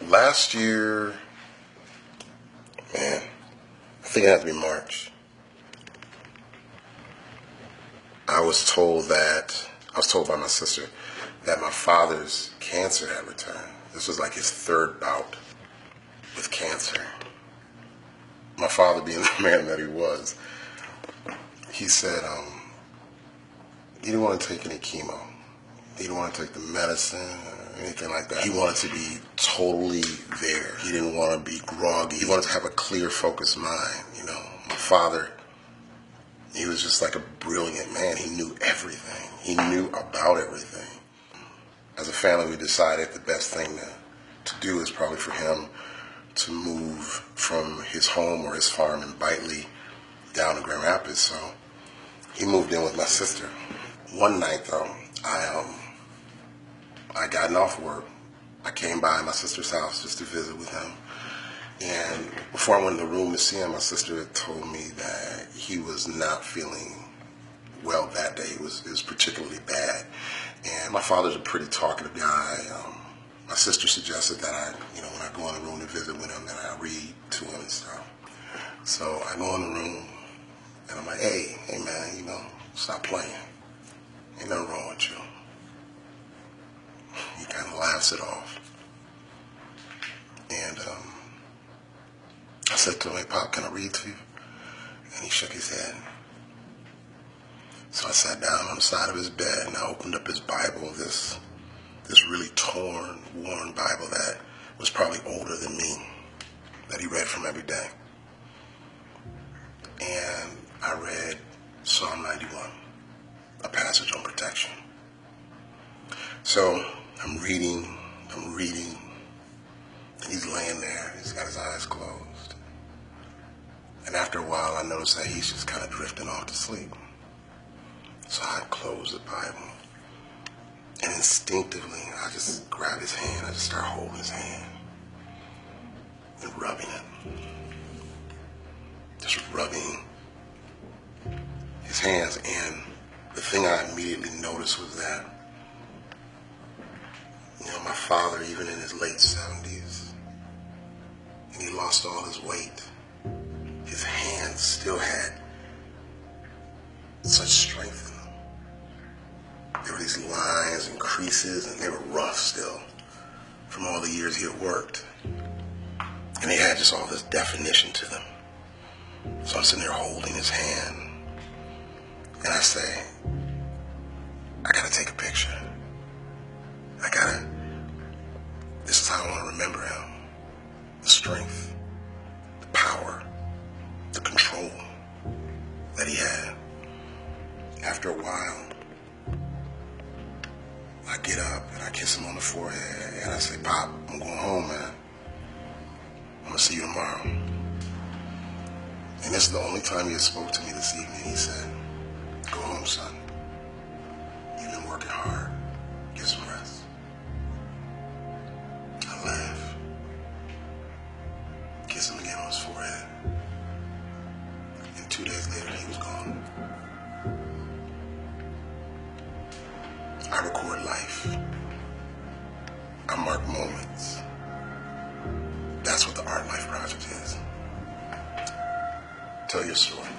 Last year, man, I think it had to be March. I was told by my sister that my father's cancer had returned. This was like his third bout with cancer. My father, being the man that he was, he said he didn't want to take any chemo. He didn't want to take the medicine or anything like that. He wanted to be totally there. He didn't want to be groggy. He wanted to have a clear, focused mind. My father, he was just like a brilliant man. He knew everything. He knew about everything. As a family, we decided the best thing to do is probably for him to move from his home or his farm in Bitely down to Grand Rapids. So he moved in with my sister. One night, though, I gotten off work. I came by my sister's house just to visit with him. And before I went in the room to see him, my sister had told me that he was not feeling well that day. It was particularly bad. And my father's a pretty talkative guy. My sister suggested that when I go in the room to visit with him, that I read to him and stuff. So I go in the room, and I'm like, hey man, stop playing. Ain't nothing wrong with you. He kind of laughs it off. And I said to him, hey, Pop, can I read to you? And he shook his head. So I sat down on the side of his bed, and I opened up his Bible, this really torn, worn Bible that was probably older than me, that he read from every day. And I read Psalm 91, a passage on protection. So I'm reading, and he's laying there, he's got his eyes closed. And after a while, I noticed that he's just kind of drifting off to sleep. So I close the Bible, and instinctively, I just grab his hand, I just start holding his hand and rubbing it. Just rubbing his hands, and the thing I immediately noticed was that my father, even in his late 70s, and he lost all his weight, his hands still had such strength in them. There were these lines and creases, and they were rough still from all the years he had worked. And they had just all this definition to them. So I'm sitting there holding his hand, and I say, I gotta take a picture. This is how I want to remember him. The strength, the power, the control that he had. After a while, I get up and I kiss him on the forehead and I say, Pop, I'm going home, man. I'm gonna see you tomorrow. And this is the only time he had spoke to me this evening. He said, go home, son. You've been working hard. Get some rest. I laugh. Kiss him again on his forehead. And 2 days later, he was gone. I record life. I mark moments. That's what the Art Life Project is. Tell your story.